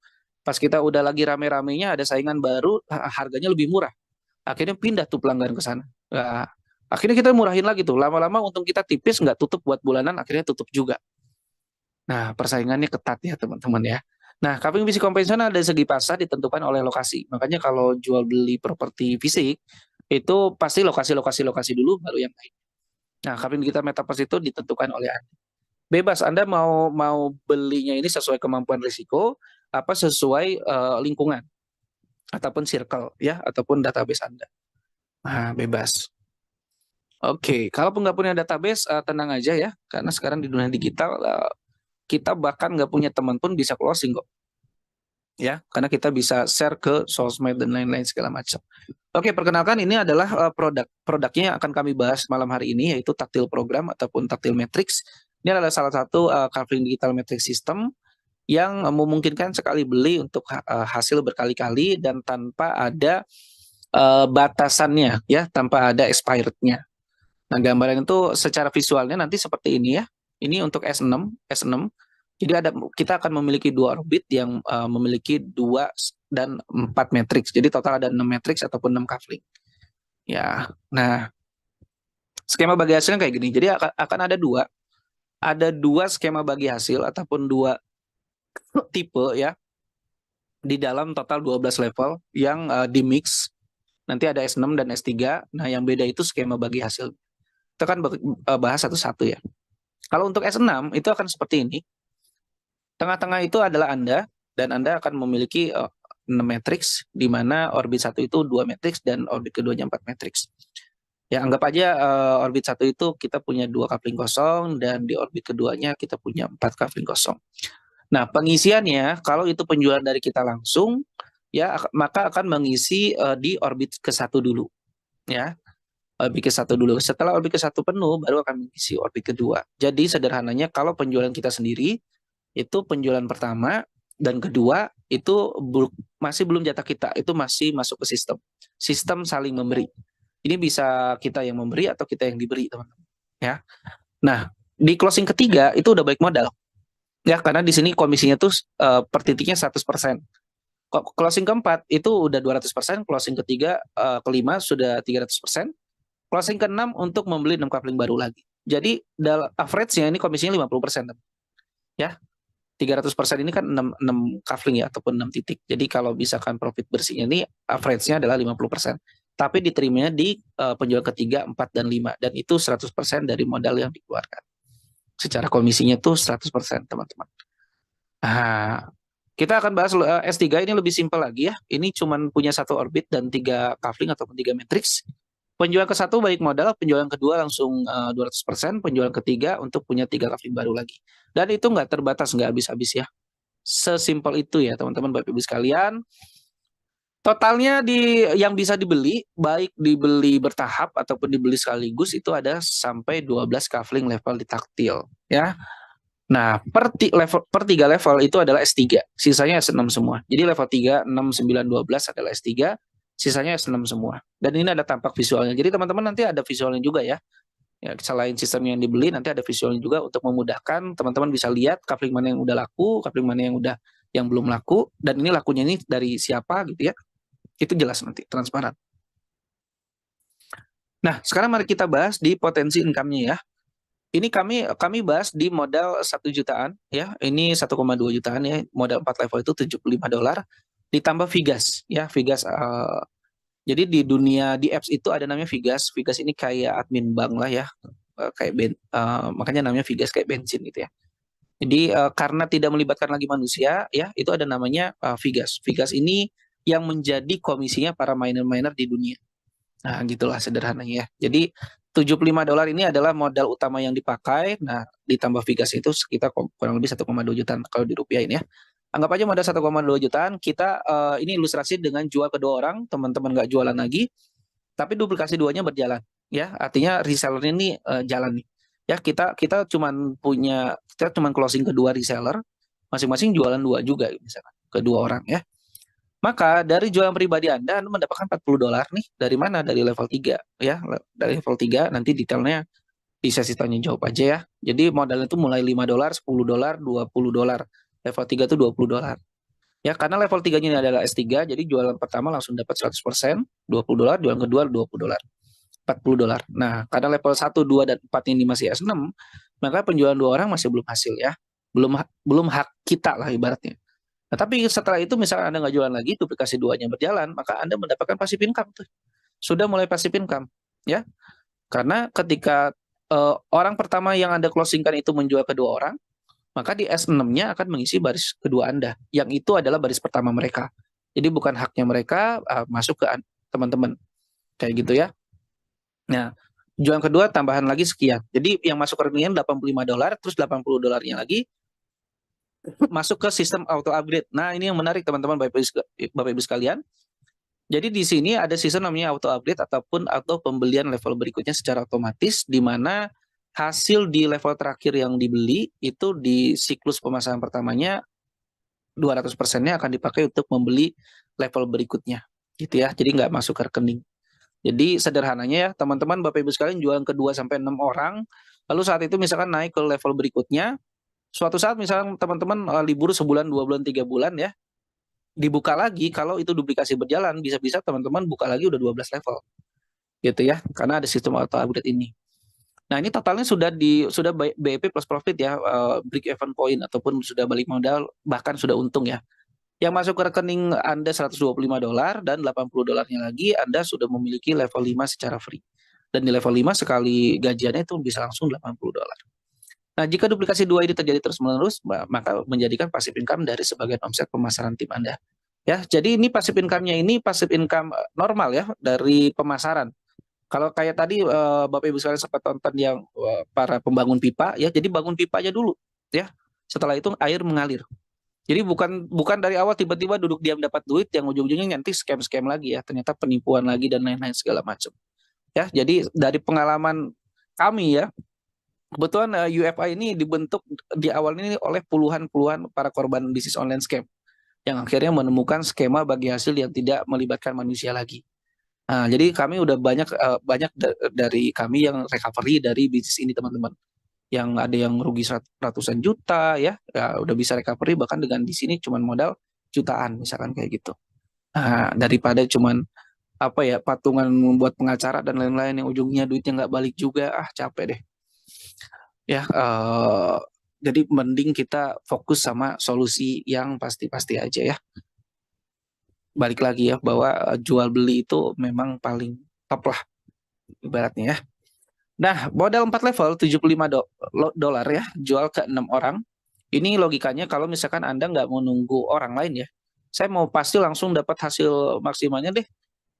Pas kita udah lagi rame-ramenya ada saingan baru, harganya lebih murah. Akhirnya pindah tuh pelanggan ke sana. Nah, akhirnya kita murahin lagi tuh. Lama-lama untung kita tipis nggak tutup buat bulanan, akhirnya tutup juga. Nah, persaingannya ketat ya teman-teman ya. Nah, coupling fisik konvensional dari segi pasar ditentukan oleh lokasi. Makanya kalau jual beli properti fisik itu pasti lokasi dulu baru yang lain. Nah, coupling digital metaverse itu ditentukan oleh Anda. Bebas Anda mau mau belinya ini sesuai kemampuan risiko apa sesuai lingkungan ataupun circle ya ataupun database Anda. Nah, bebas. Oke, kalaupun nggak punya database, tenang aja ya, karena sekarang di dunia digital kita bahkan nggak punya teman pun bisa closing kok. Ya, karena kita bisa share ke sosmed dan lain-lain segala macam. Oke, perkenalkan ini adalah produknya yang akan kami bahas malam hari ini yaitu Taktil Program ataupun Taktil Matrix. Ini adalah salah satu coupling digital matrix system yang memungkinkan sekali beli untuk hasil berkali-kali dan tanpa ada batasannya ya, tanpa ada expirednya. Nah, gambaran itu secara visualnya nanti seperti ini ya. Ini untuk S6. Jadi kita akan memiliki dua orbit yang memiliki 2 dan 4 matriks. Jadi total ada 6 matriks ataupun 6 coupling. Ya. Nah, skema bagi hasilnya kayak gini. Jadi akan ada dua skema bagi hasil ataupun dua tipe ya di dalam total 12 level yang di mix. Nanti ada S6 dan S3. Nah, yang beda itu skema bagi hasil. Kita kan bahas satu-satu ya. Kalau untuk S6 itu akan seperti ini. Tengah-tengah itu adalah Anda dan Anda akan memiliki 6 matriks di mana orbit 1 itu 2 matriks dan orbit keduanya 4 matriks. Ya, anggap aja orbit 1 itu kita punya 2 coupling kosong dan di orbit keduanya kita punya 4 coupling kosong. Nah, pengisiannya kalau itu penjualan dari kita langsung ya maka akan mengisi di orbit ke-1 dulu ya. Orbit ke-1 dulu. Setelah orbit ke-1 penuh baru akan mengisi orbit kedua. Jadi sederhananya kalau penjualan kita sendiri itu penjualan pertama dan kedua itu masih belum jatah kita, itu masih masuk ke sistem saling memberi. Ini bisa kita yang memberi atau kita yang diberi teman-teman ya. Nah, di closing ketiga itu udah balik modal ya, karena di sini komisinya tuh per titiknya 100%. Closing keempat itu udah 200%, closing ketiga kelima sudah 300%, closing keenam untuk membeli 6 coupling baru lagi. Jadi average-nya ini komisinya 50% ya. 300% ini kan 6 coupling ya ataupun 6 titik. Jadi kalau misalkan profit bersihnya ini average-nya adalah 50%. Tapi diterimanya di penjualan ketiga, 4 dan 5 dan itu 100% dari modal yang dikeluarkan. Secara komisinya tuh 100% teman-teman. Nah, kita akan bahas S3 ini lebih simpel lagi ya. Ini cuma punya 1 orbit dan 3 coupling ataupun 3 matrix. Penjualan ke-1 balik modal, penjualan kedua langsung 200%, penjualan ketiga untuk punya 3 coupling baru lagi. Dan itu nggak terbatas, nggak habis-habis ya. Sesimpel itu ya teman-teman Bapak Ibu sekalian. Totalnya yang bisa dibeli, baik dibeli bertahap ataupun dibeli sekaligus itu ada sampai 12 coupling level di taktil ya. Nah, per 3 level itu adalah S3, sisanya S6 semua. Jadi level 3, 6, 9, 12 adalah S3, sisanya S6 semua. Dan ini ada tampak visualnya. Jadi teman-teman nanti ada visualnya juga ya. Ya, selain sistem yang dibeli nanti ada visualnya juga untuk memudahkan teman-teman bisa lihat coupling mana yang udah laku, coupling mana yang belum laku, dan ini lakunya ini dari siapa gitu ya. Itu jelas nanti, transparan. Nah, sekarang mari kita bahas di potensi income-nya ya. Ini kami bahas di modal 1 jutaan ya. Ini 1,2 jutaan ya. Modal 4 level itu $75 ditambah Vigas ya. Vigas jadi di dunia di apps itu ada namanya Vigas. Vigas ini kayak admin bank lah ya. Kayak makanya namanya Vigas kayak bensin gitu ya. Jadi karena tidak melibatkan lagi manusia, ya itu ada namanya Vigas. Vigas ini yang menjadi komisinya para miner-miner di dunia. Nah, gitulah sederhananya ya. Jadi $75 ini adalah modal utama yang dipakai. Nah, ditambah Vigas itu sekitar kurang lebih 1,2 jutaan kalau dirupiahin ya. Anggap aja modal 1,2 jutaan, kita ini ilustrasi dengan jual ke dua orang, teman-teman nggak jualan lagi, tapi duplikasi duanya berjalan. Ya, artinya reseller ini jalan nih. Ya, kita cuman closing kedua reseller, masing-masing jualan dua juga misalkan, kedua orang ya. Maka dari jualan pribadi Anda mendapatkan $40 nih. Dari mana? Dari level 3 ya. Dari level 3 nanti detailnya di sesi tanya jawab aja ya. Jadi modalnya itu mulai $5, $10, $20. Level 3 itu $20. Ya, karena level 3-nya ini adalah S3, jadi jualan pertama langsung dapat 100%, $20, jualan kedua $20, $40. Nah, karena level 1, 2, dan 4 ini masih S6, maka penjualan dua orang masih belum hasil ya. Belum belum hak kita lah ibaratnya. Nah, tapi setelah itu misalkan Anda nggak jualan lagi, duplikasi duanya berjalan, maka Anda mendapatkan passive income tuh. Sudah mulai passive income, ya. Karena ketika orang pertama yang Anda closingkan itu menjual kedua orang, maka di S6-nya akan mengisi baris kedua Anda, yang itu adalah baris pertama mereka. Jadi bukan haknya mereka masuk ke teman-teman. Kayak gitu ya. Nah, jualan kedua tambahan lagi sekian. Jadi yang masuk ke rekening $85, terus $80-nya lagi masuk ke sistem auto upgrade. Nah, ini yang menarik teman-teman Bapak Ibu sekalian. Jadi di sini ada sistem namanya auto upgrade ataupun auto pembelian level berikutnya secara otomatis, di mana hasil di level terakhir yang dibeli itu di siklus pemasaran pertamanya 200%-nya akan dipakai untuk membeli level berikutnya. Gitu ya. Jadi nggak masuk ke rekening. Jadi sederhananya ya teman-teman Bapak Ibu sekalian jualan ke 2 sampai 6 orang, lalu saat itu misalkan naik ke level berikutnya, suatu saat misalkan teman-teman libur sebulan, 2 bulan, 3 bulan ya, dibuka lagi, kalau itu duplikasi berjalan, bisa-bisa teman-teman buka lagi udah 12 level. Gitu ya, karena ada sistem auto upgrade ini. Nah, ini totalnya sudah BEP plus profit ya, break even point ataupun sudah balik modal, bahkan sudah untung ya. Yang masuk ke rekening Anda $125 dan $80-nya lagi Anda sudah memiliki level 5 secara free. Dan di level 5 sekali gajiannya itu bisa langsung $80. Nah, jika duplikasi dua ini terjadi terus-menerus, maka menjadikan passive income dari sebagian omset pemasaran tim Anda. Ya, jadi ini passive income-nya ini passive income normal ya dari pemasaran. Kalau kayak tadi Bapak Ibu sekalian sempat tonton yang para pembangun pipa ya, jadi bangun pipanya dulu ya. Setelah itu air mengalir. Jadi bukan bukan dari awal tiba-tiba duduk diam dapat duit yang ujung-ujungnya nanti scam-scam lagi ya, ternyata penipuan lagi dan lain-lain segala macam. Ya, jadi dari pengalaman kami ya, kebetulan UFI ini dibentuk di awal ini oleh puluhan-puluhan para korban bisnis online scam yang akhirnya menemukan skema bagi hasil yang tidak melibatkan manusia lagi. Nah, jadi kami udah banyak dari kami yang recovery dari bisnis ini teman-teman. Yang ada yang rugi ratusan juta ya udah bisa recovery bahkan dengan di sini cuma modal jutaan misalkan kayak gitu. Nah, daripada cuman apa ya patungan membuat pengacara dan lain-lain yang ujungnya duitnya nggak balik juga, capek deh. Ya, jadi mending kita fokus sama solusi yang pasti-pasti aja ya. Balik lagi ya bahwa jual beli itu memang paling top lah ibaratnya ya. Nah, modal 4 level $75 ya, jual ke 6 orang. Ini logikanya kalau misalkan Anda nggak mau nunggu orang lain ya. Saya mau pasti langsung dapat hasil maksimalnya deh.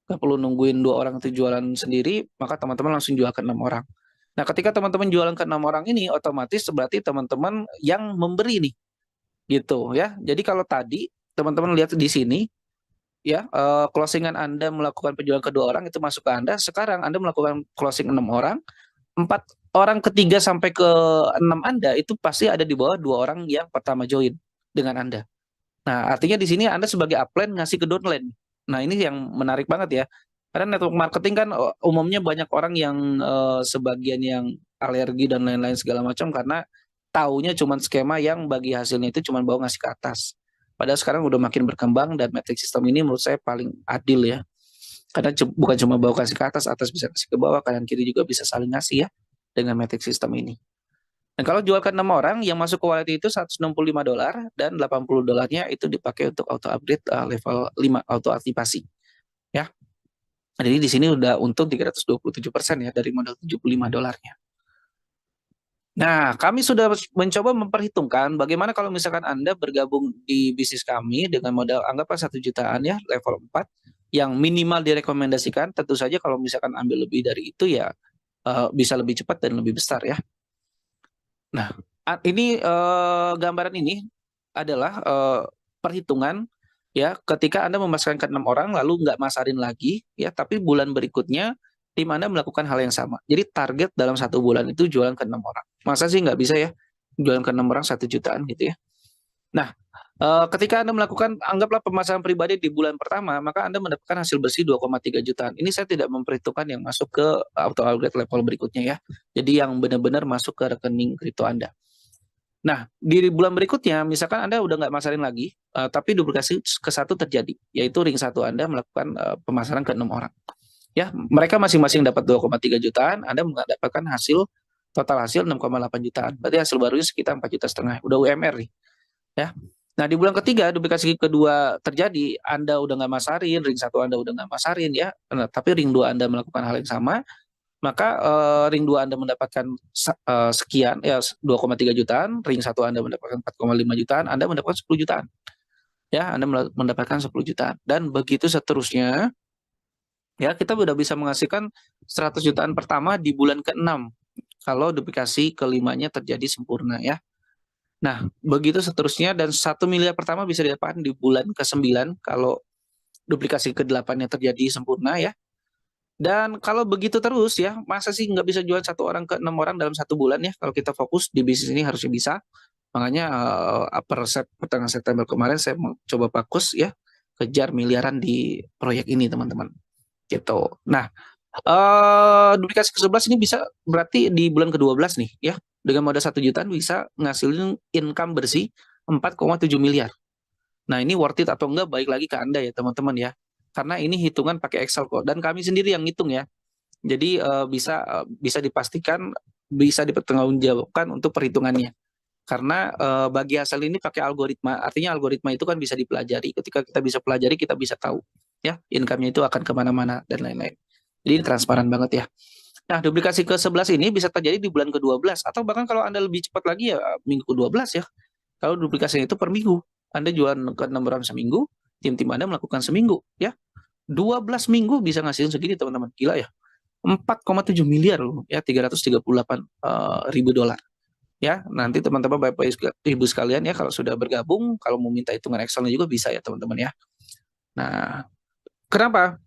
Nggak perlu nungguin dua orang itu jualan sendiri, maka teman-teman langsung jual ke 6 orang. Nah, ketika teman-teman jualan ke 6 orang ini, otomatis berarti teman-teman yang memberi nih, gitu ya. Jadi kalau tadi teman-teman lihat di sini, ya closingan Anda melakukan penjualan kedua orang itu masuk ke Anda. Sekarang Anda melakukan closing 6 orang, 4 orang ketiga sampai ke 6 Anda itu pasti ada di bawah dua orang yang pertama join dengan Anda. Nah, artinya di sini Anda sebagai upline ngasih ke downline. Nah, ini yang menarik banget ya. Karena network marketing kan umumnya banyak orang yang sebagian yang alergi dan lain-lain segala macam karena taunya cuma skema yang bagi hasilnya itu cuma bawa ngasih ke atas. Padahal sekarang udah makin berkembang dan metric system ini menurut saya paling adil ya. Karena bukan cuma bawa kasih ke atas bisa kasih ke bawah, kanan kiri juga bisa saling ngasih ya dengan metric system ini. Dan kalau jual ke 6 orang, yang masuk ke wallet itu $165 dan $80-nya itu dipakai untuk auto upgrade level 5 auto aktivasi. Ya. Jadi di sini udah untung 327% ya dari modal $75-nya. Nah, kami sudah mencoba memperhitungkan bagaimana kalau misalkan Anda bergabung di bisnis kami dengan modal anggaplah 1 jutaan ya, level 4, yang minimal direkomendasikan. Tentu saja kalau misalkan ambil lebih dari itu ya bisa lebih cepat dan lebih besar ya. Nah, ini gambaran ini adalah perhitungan ya ketika Anda memasarkan ke 6 orang lalu nggak masarin lagi ya, tapi bulan berikutnya tim Anda melakukan hal yang sama. Jadi target dalam 1 bulan itu jualan ke 6 orang. Masa sih nggak bisa ya jualan ke 6 orang 1 jutaan gitu ya. Nah, ketika Anda melakukan anggaplah pemasaran pribadi di bulan pertama, maka Anda mendapatkan hasil bersih 2,3 jutaan. Ini saya tidak memperhitungkan yang masuk ke auto upgrade level berikutnya ya. Jadi yang benar-benar masuk ke rekening kripto Anda. Nah, di bulan berikutnya, misalkan Anda udah nggak masarin lagi, tapi duplikasi ke satu terjadi, yaitu ring satu Anda melakukan pemasaran ke 6 orang. Ya, mereka masing-masing dapat 2,3 jutaan, Anda mendapatkan hasil total hasil 6,8 jutaan. Berarti hasil barunya sekitar 4,5 juta. Udah UMR nih, ya. Nah, di bulan ketiga, duplikasi kedua terjadi, Anda udah nggak masarin, ring satu Anda udah nggak masarin, ya. Nah, tapi ring 2 Anda melakukan hal yang sama, maka ring 2 Anda mendapatkan sekian ya 2,3 jutaan, ring satu Anda mendapatkan 4,5 jutaan, Anda mendapatkan 10 jutaan. Ya, Anda mendapatkan 10 jutaan dan begitu seterusnya. Ya, kita udah bisa menghasilkan 100 jutaan pertama di bulan ke-6 kalau duplikasi kelimanya terjadi sempurna ya. Nah, begitu seterusnya dan 1 miliar pertama bisa didapatkan di bulan ke-9 kalau duplikasi ke-8-nya terjadi sempurna ya. Dan kalau begitu terus ya, masa sih nggak bisa jual 1 orang ke 6 orang dalam 1 bulan ya? Kalau kita fokus di bisnis ini harusnya bisa. Makanya pertengahan September kemarin saya coba fokus ya, kejar miliaran di proyek ini teman-teman. Gitu. Nah, duplikasi ke-11 ini bisa berarti di bulan ke-12 nih ya, dengan modal 1 jutaan bisa ngasilin income bersih 4,7 miliar. Nah, ini worth it atau enggak balik lagi ke Anda ya teman-teman ya. Karena ini hitungan pakai Excel kok dan kami sendiri yang ngitung ya. Jadi bisa dipastikan, bisa dipertanggungjawabkan untuk perhitungannya. Karena bagi hasil ini pakai algoritma, artinya algoritma itu kan bisa dipelajari. Ketika kita bisa pelajari, kita bisa tahu ya income-nya itu akan kemana-mana dan lain-lain. Jadi ini transparan banget ya. Nah, duplikasi ke-11 ini bisa terjadi di bulan ke-12 atau bahkan kalau Anda lebih cepat lagi ya minggu ke-12 ya. Kalau duplikasinya itu per minggu, Anda jualan ke 6 orang seminggu, tim-tim Anda melakukan seminggu ya. 12 minggu bisa ngasihin segini teman-teman. Gila ya. 4,7 miliar loh ya, 338 ribu dolar ya. Nanti teman-teman Bapak Ibu sekalian ya, kalau sudah bergabung, kalau mau minta hitungan Excelnya juga bisa ya teman-teman ya. Nah, kenapa?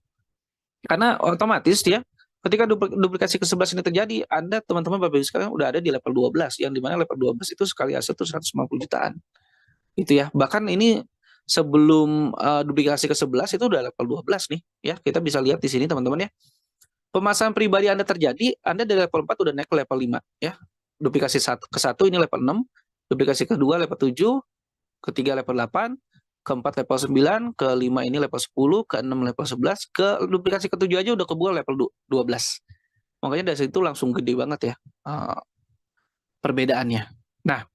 Karena otomatis ya, ketika duplikasi ke-11 ini terjadi, Anda teman-teman Bapak Ibu sekalian udah ada di level 12, yang dimana level 12 itu sekali aset itu 150 jutaan. Itu ya. Bahkan ini sebelum duplikasi ke-11 itu udah level 12 nih ya. Kita bisa lihat di sini teman-teman ya. Pemasaran pribadi Anda terjadi, Anda dari level 4 udah naik ke level 5 ya. Duplikasi ke-1 ini level 6, duplikasi kedua level 7, ketiga level 8, keempat level 9, kelima ini level 10, keenam level 11, ke duplikasi ke-7 aja udah kebuka level 12. Makanya dari situ langsung gede banget ya perbedaannya. Nah,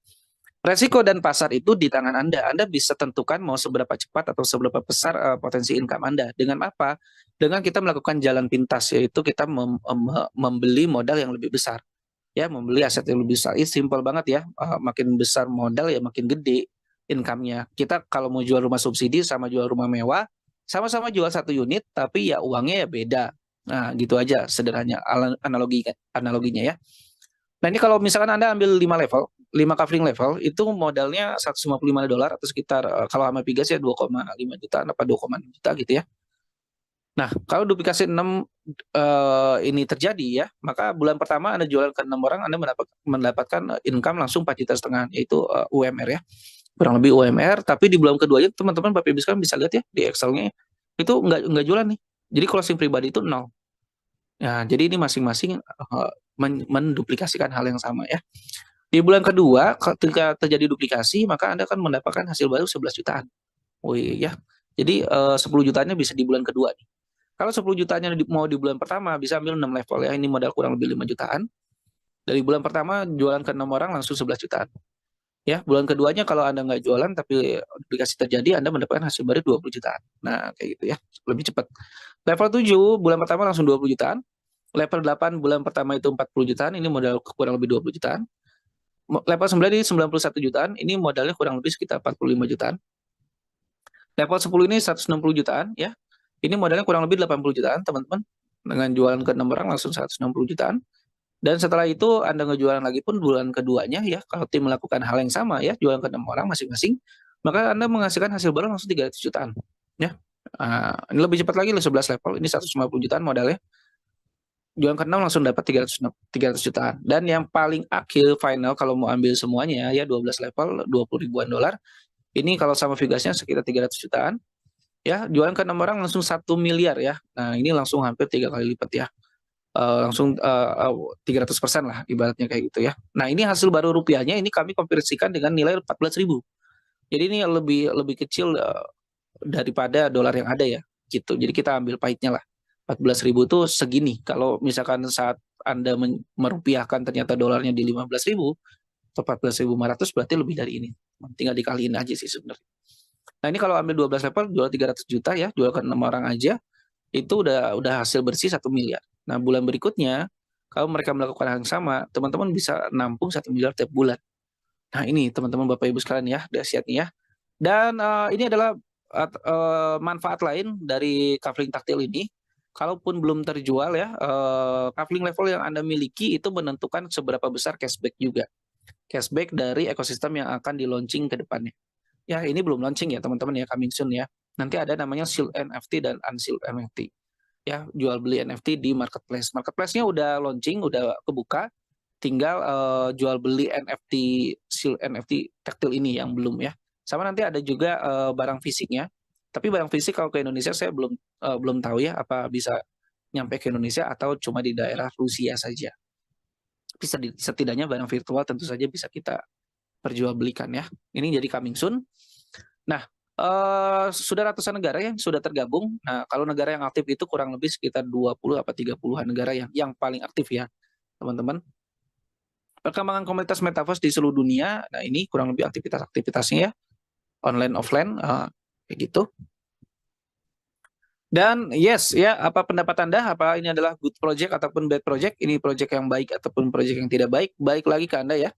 resiko dan pasar itu di tangan Anda. Anda bisa tentukan mau seberapa cepat atau seberapa besar potensi income Anda. Dengan apa? Dengan kita melakukan jalan pintas, yaitu kita membeli modal yang lebih besar. Ya, membeli aset yang lebih besar. Ini simpel banget ya. Makin besar modal ya makin gede income-nya. Kita kalau mau jual rumah subsidi sama jual rumah mewah, sama-sama jual 1 unit, tapi ya uangnya ya beda. Nah, gitu aja sederhananya analoginya ya. Nah, ini kalau misalkan Anda ambil 5 level, 5 covering level, itu modalnya 155 dolar atau sekitar kalau sama Pigas ya 2,5 jutaan apa 2,6 juta gitu ya. Nah, kalau duplikasi 6 ini terjadi ya, maka bulan pertama Anda jualan ke 6 orang, Anda mendapatkan income langsung 4,5 juta, yaitu UMR ya. Kurang lebih UMR, tapi di bulan keduanya teman-teman Bapak Ibu sekarang bisa lihat ya di Excel-nya itu nggak jualan nih. Jadi closing pribadi itu 0. Nah, jadi ini masing-masing menduplikasikan hal yang sama ya. Di bulan kedua, ketika terjadi duplikasi, maka Anda akan mendapatkan hasil baru 11 jutaan. Oh iya. Jadi 10 jutanya bisa di bulan kedua nih. Kalau 10 jutanya mau di bulan pertama, bisa ambil 6 level ya. Ini modal kurang lebih 5 jutaan. Dari bulan pertama, jualan ke 6 orang langsung 11 jutaan. Ya, bulan keduanya kalau Anda nggak jualan tapi duplikasi terjadi, Anda mendapatkan hasil baru 20 jutaan. Nah, kayak gitu ya. Lebih cepat. Level 7, bulan pertama langsung 20 jutaan. Level 8, bulan pertama itu 40 jutaan. Ini modal kurang lebih 20 jutaan. level 9 ini 91 jutaan, ini modalnya kurang lebih sekitar 45 jutaan. Level 10 ini 160 jutaan ya. Ini modalnya kurang lebih 80 jutaan, teman-teman. Dengan jualan ke 6 orang langsung 160 jutaan. Dan setelah itu Anda ngejualan lagi pun bulan keduanya ya, kalau tim melakukan hal yang sama ya, jualan ke 6 orang masing-masing, maka Anda menghasilkan hasil baru langsung 300 jutaan ya. Ini lebih cepat lagi, 11 level, ini 150 jutaan modalnya. Jualan ke 6 langsung dapat 300 jutaan. Dan yang paling akhir final kalau mau ambil semuanya ya 12 level 20 ribuan dolar. Ini kalau sama Vigasnya sekitar 300 jutaan. Ya, jualan ke 6 orang langsung 1 miliar ya. Nah, ini langsung hampir 3 kali lipat ya. Langsung 300% lah ibaratnya kayak gitu ya. Nah, ini hasil baru rupiahnya ini kami konversikan dengan nilai 14.000. Jadi ini lebih kecil daripada dolar yang ada ya gitu. Jadi kita ambil pahitnya lah. 14.000 tuh segini. Kalau misalkan saat Anda merupiahkan ternyata dolarnya di 15.000 atau 14.500 berarti lebih dari ini. Tinggal dikaliin aja sih sebenarnya. Nah, ini kalau ambil 12 level jual 300 juta ya, jual ke 6 orang aja itu udah hasil bersih 1 miliar. Nah, bulan berikutnya kalau mereka melakukan hal yang sama, teman-teman bisa nampung 1 miliar tiap bulan. Nah, ini teman-teman Bapak Ibu sekalian ya, dahsyat nih ya. Dan ini adalah manfaat lain dari kafling taktil ini. Kalaupun belum terjual ya, kafling level yang Anda miliki itu menentukan seberapa besar cashback juga. Cashback dari ekosistem yang akan di-launching ke depannya. Ya, ini belum launching ya teman-teman ya, coming soon ya. Nanti ada namanya Sealed NFT dan Unsealed NFT. Ya, jual beli NFT di marketplace. Marketplace-nya udah launching, udah kebuka. Tinggal jual beli NFT, Sealed NFT taktil ini yang belum ya. Sama nanti ada juga barang fisiknya. Tapi barang fisik kalau ke Indonesia saya belum tahu ya, apa bisa nyampe ke Indonesia atau cuma di daerah Rusia saja. Bisa setidaknya barang virtual tentu saja bisa kita perjualbelikan ya. Ini jadi coming soon. Nah, sudah ratusan negara yang sudah tergabung. Nah, kalau negara yang aktif itu kurang lebih sekitar 20 atau 30-an negara yang paling aktif ya, teman-teman. Perkembangan komunitas metaverse di seluruh dunia, nah ini kurang lebih aktivitas-aktivitasnya ya, online offline kayak gitu. Dan yes ya, apa pendapat Anda? Apa ini adalah good project ataupun bad project? Ini project yang baik ataupun project yang tidak baik? Baik lagi ke Anda ya.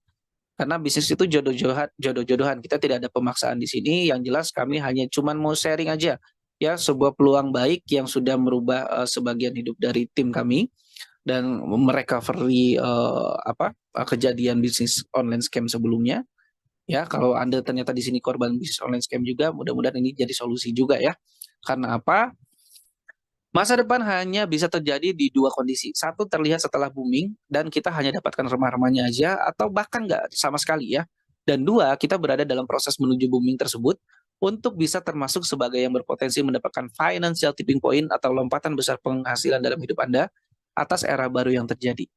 Karena bisnis itu jodoh-jodohan. Kita tidak ada pemaksaan di sini. Yang jelas kami hanya cuman mau sharing aja ya, sebuah peluang baik yang sudah merubah sebagian hidup dari tim kami dan merecovery kejadian bisnis online scam sebelumnya. Ya, kalau Anda ternyata di sini korban bisnis online scam juga, mudah-mudahan ini jadi solusi juga ya. Karena apa? Masa depan hanya bisa terjadi di dua kondisi. Satu, terlihat setelah booming dan kita hanya dapatkan remah-remahnya aja atau bahkan nggak sama sekali ya. Dan dua, kita berada dalam proses menuju booming tersebut untuk bisa termasuk sebagai yang berpotensi mendapatkan financial tipping point atau lompatan besar penghasilan dalam hidup Anda atas era baru yang terjadi.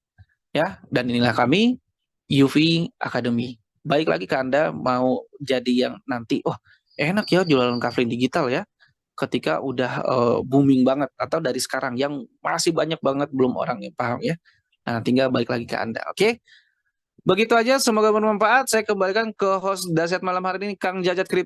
Ya, dan inilah kami UV Academy. Baik lagi ke Anda mau jadi yang nanti, oh enak ya jualan kafling digital ya, ketika udah booming banget atau dari sekarang yang masih banyak banget belum orang yang paham ya. Nah, tinggal balik lagi ke Anda. Oke. Begitu aja, semoga bermanfaat. Saya kembalikan ke host dahsyat malam hari ini, Kang Jajat Kripto.